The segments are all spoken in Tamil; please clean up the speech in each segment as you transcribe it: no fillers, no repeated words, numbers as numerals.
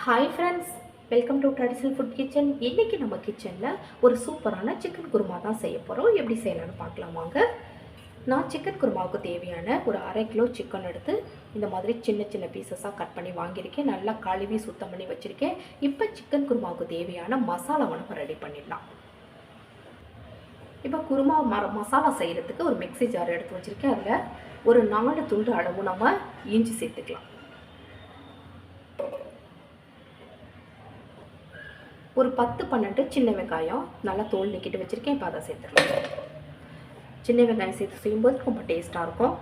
Hi friends, welcome to traditional food kitchen. இன்றைக்கி நம்ம கிச்சனில் ஒரு சூப்பரான சிக்கன் குருமா தான் செய்ய போகிறோம். எப்படி செய்யலாம்னு பார்க்கலாம் வாங்க. நான் சிக்கன் குருமாவுக்கு தேவையான ஒரு 1/2 கிலோ சிக்கன் எடுத்து இந்த மாதிரி சின்ன சின்ன பீசஸாக கட் பண்ணி வாங்கியிருக்கேன். நல்லா கழுவி சுத்தம் பண்ணி வச்சுருக்கேன். இப்போ சிக்கன் குருமாவுக்கு தேவையான மசாலாவை நம்ம ரெடி பண்ணிடலாம். இப்போ குருமா மசாலா செய்கிறதுக்கு ஒரு மிக்ஸி ஜார் எடுத்து வச்சுருக்கேன். அதில் ஒரு 4 துண்டு அளவு நம்ம இஞ்சி சேர்த்துக்கலாம். ஒரு 10-12 சின்ன வெங்காயம் நல்லா தோல் நீக்கிட்டு வச்சுருக்கேன். இப்போ அதை சேர்த்துக்கலாம். சின்ன வெங்காயம் சேர்த்து செய்யும்போது ரொம்ப டேஸ்ட்டாக இருக்கும்.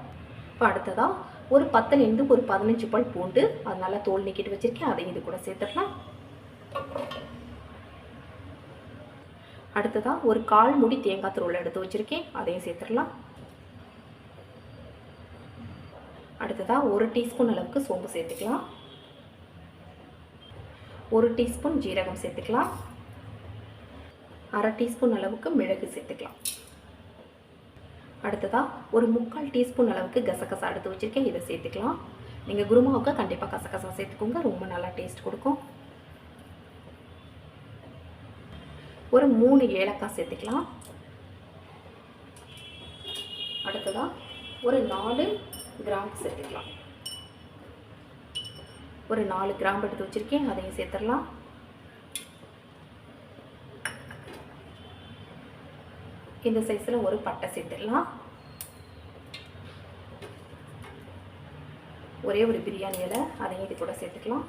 இப்போ அடுத்ததாக ஒரு 10லேருந்து ஒரு 15 பல் பூண்டு அது நல்லா தோல் நீக்கிட்டு வச்சுருக்கேன். அதையும் இது கூட சேர்த்துக்கலாம். அடுத்ததாக ஒரு 1/4 மூடி தேங்காய் துருவல் எடுத்து வச்சுருக்கேன். அதையும் சேர்த்துடலாம். அடுத்ததாக 1 டீஸ்பூன் அளவுக்கு சோம்பு சேர்த்துக்கலாம். 1 டீஸ்பூன் ஜீரகம் சேர்த்துக்கலாம். 1/2 டீஸ்பூன் அளவுக்கு மிளகு சேர்த்துக்கலாம். அடுத்ததாக ஒரு 3/4 டீஸ்பூன் அளவுக்கு கசகசா எடுத்து வச்சுருக்கேன். இதை சேர்த்துக்கலாம். நீங்கள் குருமாவுக்கு கண்டிப்பாக கசகசா சேர்த்துக்கோங்க, ரொம்ப நல்லா டேஸ்ட் கொடுக்கும். ஒரு 3 ஏலக்காய் சேர்த்துக்கலாம். அடுத்ததாக ஒரு 4 கிராம்பு சேர்த்துக்கலாம். ஒரு 4 கிராம்பு எடுத்து வச்சுருக்கேன். அதையும் சேர்த்துடலாம். இந்த சைஸில் ஒரு பட்டை சேர்த்துடலாம். ஒரே ஒரு பிரியாணி இலை, அதையும் இது கூட சேர்த்துக்கலாம்.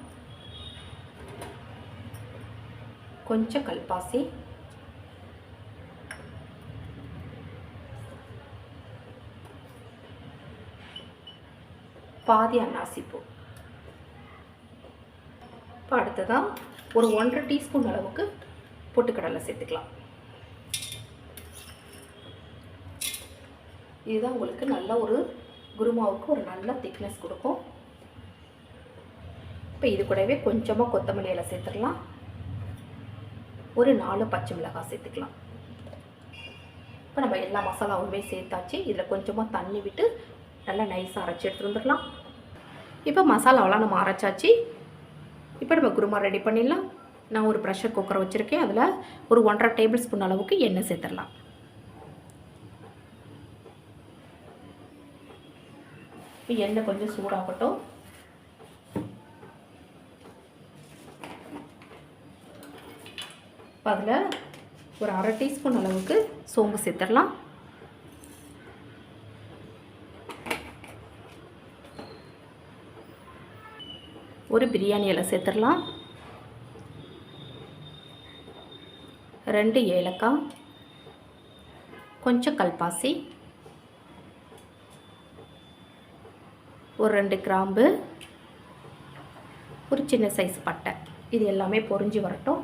கொஞ்சம் கல்பாசி, பாதி அன்னாசிப்பூ. இப்போ அடுத்ததாக ஒரு 1/2 டீஸ்பூன் அளவுக்கு பொட்டுக்கடலை சேர்த்துக்கலாம். இதுதான் உங்களுக்கு நல்ல ஒரு குருமாவுக்கு ஒரு நல்ல திக்னஸ் கொடுக்கும். இப்போ இது கூடவே கொஞ்சமாக கொத்தமல்லி இலை சேர்த்துக்கலாம். ஒரு 4 பச்சை மிளகாய் சேர்த்துக்கலாம். இப்போ நம்ம எல்லா மசாலாவுமே சேர்த்தாச்சு. இதில் கொஞ்சமாக தண்ணி விட்டு நல்லா நைஸாக அரைச்சி எடுத்துகிட்டு வந்துடலாம். இப்போ மசாலாவெல்லாம் நம்ம அரைச்சாச்சு. இப்போ நம்ம குருமா ரெடி பண்ணிடலாம். நான் ஒரு ப்ரெஷர் குக்கரை வச்சுருக்கேன். அதில் ஒரு 1/2 டேபிள் ஸ்பூன் அளவுக்கு எண்ணெய் சேர்த்துடலாம். இப்போ எண்ணெய் கொஞ்சம் சூடாகட்டும். இப்போ அதில் ஒரு 1/2 டீஸ்பூன் அளவுக்கு சோம்பு சேர்த்துடலாம். ஒரு பிரியாணி இலை சேர்த்துடலாம். 2 ஏலக்காய், கொஞ்சம் கல்பாசி, ஒரு 2 கிராம்பு, ஒரு சின்ன சைஸ் பட்டை. இது எல்லாமே பொரிஞ்சு வரட்டும்.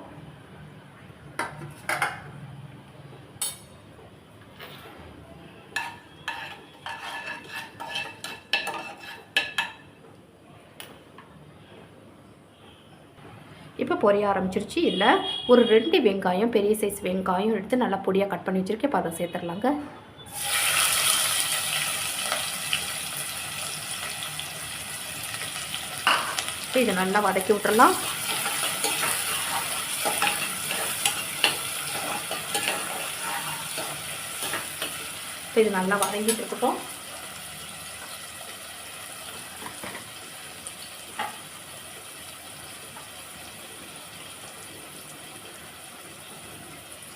இப்போ பொரிய ஆரம்பிச்சிருச்சு. இதில் ஒரு 2 வெங்காயம், பெரிய சைஸ் வெங்காயம் எடுத்து நல்லா பொடியாக கட் பண்ணி வச்சுருக்கேன். இப்போ அதை சேர்த்துடலாங்க. இப்போ இதை நல்லா வதக்கி விட்டுறலாம். இப்போ இது நல்லா வதங்கிட்டு இருக்கட்டும்.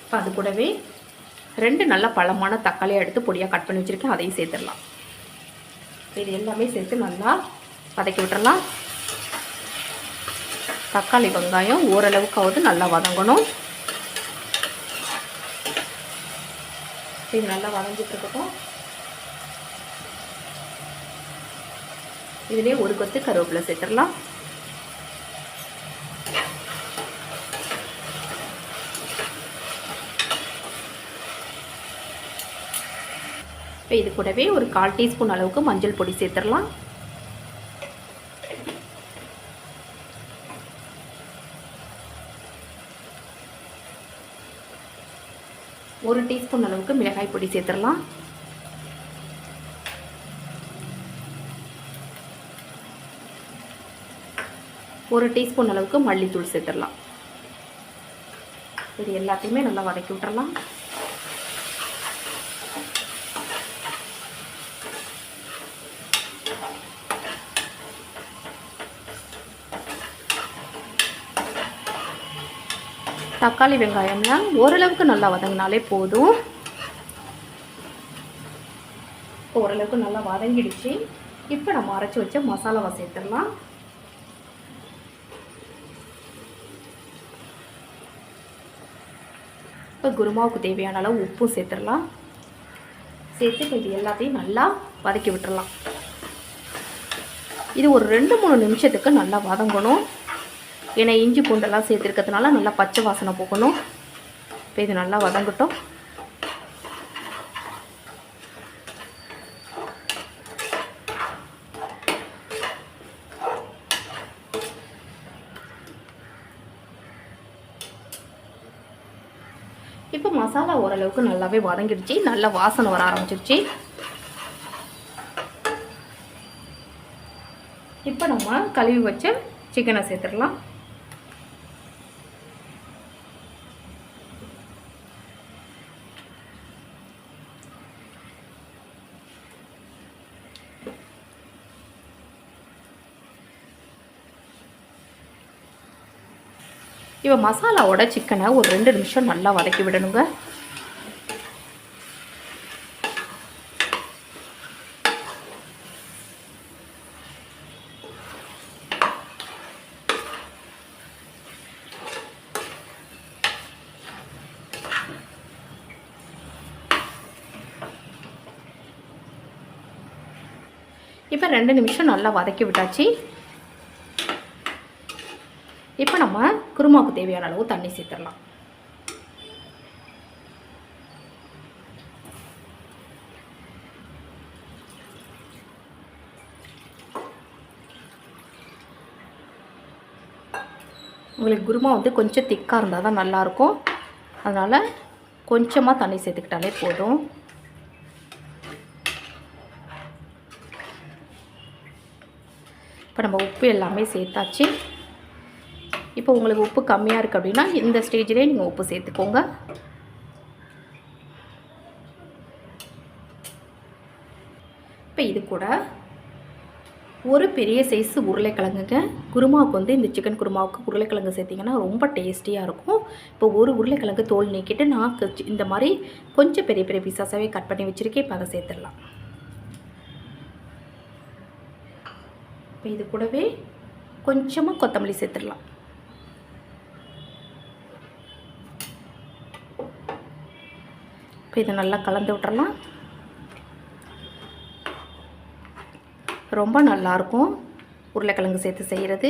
இப்போ அது கூடவே 2 நல்ல பழமான தக்காளியை எடுத்து பொடியாக கட் பண்ணி வச்சுருக்கேன். அதையும் சேர்த்துடலாம். இது எல்லாமே சேர்த்து நல்லா வதக்கி விட்டுறலாம். தக்காளி வெங்காயம் ஓரளவுக்காவது நல்லா வதங்கணும். இது நல்லா வதங்கிட்டு இருக்கட்டும். இதுலேயே ஒரு கொத்து கருவேப்பிலை சேர்த்துடலாம். இப்போ இது கூடவே ஒரு 1/4 டீஸ்பூன் அளவுக்கு மஞ்சள் பொடி சேர்த்துடலாம். ஒரு டீஸ்பூன் அளவுக்கு மிளகாய் பொடி சேர்த்துடலாம். 1 டீஸ்பூன் அளவுக்கு மல்லித்தூள் சேர்த்துடலாம். இது எல்லாத்தையுமே நல்லா வதக்கி விட்டுறலாம். தக்காளி வெங்காயம்லாம் ஓரளவுக்கு நல்லா வதங்கினாலே போதும். ஓரளவுக்கு நல்லா வதங்கிடுச்சு. இப்போ நம்ம அரைச்சி வச்ச மசாலாவை சேர்த்துடலாம். இப்போ குருமாவுக்கு தேவையான அளவு உப்பும் சேர்த்துடலாம். சேர்த்து இது எல்லாத்தையும் நல்லா வதக்கி விட்டுறலாம். இது ஒரு 2-3 நிமிஷத்துக்கு நல்லா வதங்கணும். ஏன்னா இஞ்சி பூண்டெல்லாம் சேர்த்துருக்கிறதுனால நல்லா பச்சை வாசனை போகணும். இப்போ இது நல்லா வதங்கட்டும். இப்போ மசாலா ஓரளவுக்கு நல்லாவே வதங்கிடுச்சு. நல்லா வாசனை வர ஆரம்பிச்சிருச்சு. இப்போ நம்ம கழுவி வச்ச சிக்கனை சேர்த்துடலாம். இப்போ மசாலாவோட சிக்கனை ஒரு 2 நிமிஷம் நல்லா வதக்கி விடணுங்க. இப்போ 2 நிமிஷம் நல்லா வதக்கி விட்டாச்சு. இப்போ நம்ம குருமாவுக்கு தேவையான அளவு தண்ணி சேர்த்துடலாம். உங்களுக்கு குருமா வந்து கொஞ்சம் திக்காக இருந்தால் தான் நல்லாயிருக்கும். அதனால் கொஞ்சமாக தண்ணி சேர்த்துக்கிட்டாலே போதும். இப்போ நம்ம உப்பு எல்லாமே சேர்த்தாச்சு. இப்போ உங்களுக்கு உப்பு கம்மியாக இருக்குது அப்படின்னா இந்த ஸ்டேஜ்லேயே நீங்கள் உப்பு சேர்த்துக்கோங்க. இப்போ இது கூட ஒரு பெரிய சைஸ் உருளைக்கிழங்குங்க. குருமாவுக்கு வந்து இந்த சிக்கன் குருமாவுக்கு உருளைக்கிழங்கு சேர்த்திங்கன்னா ரொம்ப டேஸ்டியாக இருக்கும். இப்போ ஒரு உருளைக்கிழங்கு தோல் நீக்கிட்டு நான் இந்த மாதிரி கொஞ்சம் பெரிய பெரிய பீஸாஸாகவே கட் பண்ணி வச்சுருக்கேன். இப்போ அதை சேர்த்துடலாம். இப்போ இது கூடவே கொஞ்சமாக கொத்தமல்லி சேர்த்துடலாம். இப்போ இதை நல்லா கலந்து விட்டுறலாம். ரொம்ப நல்லாயிருக்கும் உருளைக்கிழங்கு சேர்த்து செய்கிறது.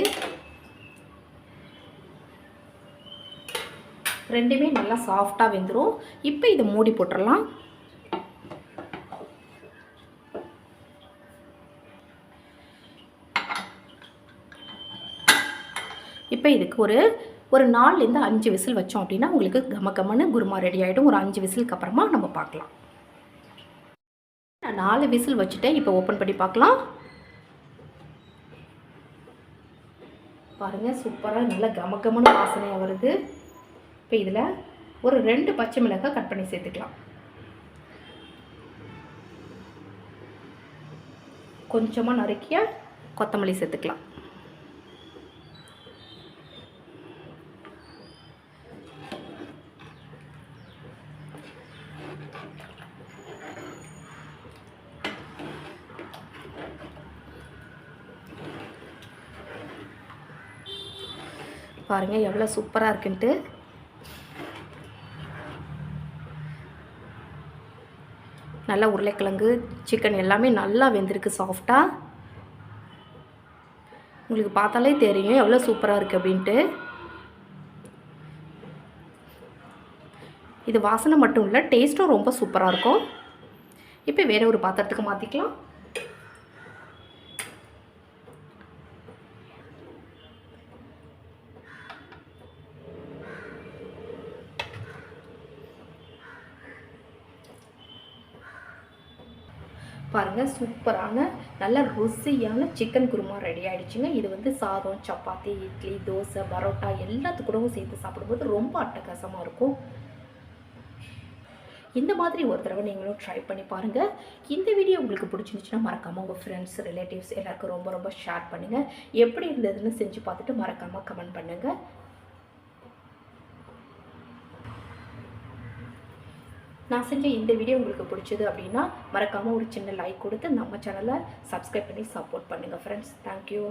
ரெண்டுமே நல்லா சாஃப்டாக வெந்துடும். இப்போ இதை மூடி போட்டுடலாம். இப்போ இதுக்கு ஒரு 4லேருந்து 5 விசில் வச்சோம் அப்படின்னா உங்களுக்கு கமகமன்னு குருமா ரெடி ஆகிடும். ஒரு 5 விசிலுக்கு அப்புறமா நம்ம பார்க்கலாம். நான் 4 விசில் வச்சுட்டேன். இப்போ ஓப்பன் பண்ணி பார்க்கலாம். பாருங்கள், சூப்பராக நல்லா கமகமன்னு வாசனையாக வருது. இப்போ இதில் ஒரு 2 பச்சை மிளகாய் கட் பண்ணி சேர்த்துக்கலாம். கொஞ்சமாக நறுக்கிய கொத்தமல்லி சேர்த்துக்கலாம். பாருங்கள் எவ்வளோ சூப்பராக இருக்குன்ட்டு. நல்லா உருளைக்கிழங்கு சிக்கன் எல்லாமே நல்லா வெந்திருக்கு சாஃப்டாக. உங்களுக்கு பார்த்தாலே தெரியும் எவ்வளோ சூப்பராக இருக்குது அப்படின்ட்டு. இது வாசனை மட்டும் இல்லை, டேஸ்ட்டும் ரொம்ப சூப்பராக இருக்கும். இப்போ வேறு ஒரு பாத்திரத்துக்கு மாற்றிக்கலாம். பாருங்கள், சூப்பரான நல்ல ருசியான சிக்கன் குருமா ரெடி ஆகிடுச்சுங்க. இது வந்து சாதம், சப்பாத்தி, இட்லி, தோசை, பரோட்டா எல்லாத்துக்கூடவும் சேர்த்து சாப்பிடும்போது ரொம்ப அட்டகாசமாக இருக்கும். இந்த மாதிரி ஒரு தடவை நீங்களும் ட்ரை பண்ணி பாருங்கள். இந்த வீடியோ உங்களுக்கு பிடிச்சிருந்துச்சுன்னா மறக்காமல் உங்கள் ஃப்ரெண்ட்ஸ், ரிலேட்டிவ்ஸ் எல்லாருக்கும் ரொம்ப ரொம்ப ஷேர் பண்ணுங்கள். எப்படி இருந்ததுன்னு செஞ்சு பார்த்துட்டு மறக்காமல் கமெண்ட் பண்ணுங்கள். நான் செஞ்ச இந்த வீடியோ உங்களுக்கு பிடிச்சது அப்படின்னா மறக்காமல் ஒரு சின்ன லைக் கொடுத்து நம்ம சேனலை சப்ஸ்கிரைப் பண்ணி சப்போர்ட் பண்ணுங்கள் ஃப்ரெண்ட்ஸ். தேங்க்யூ.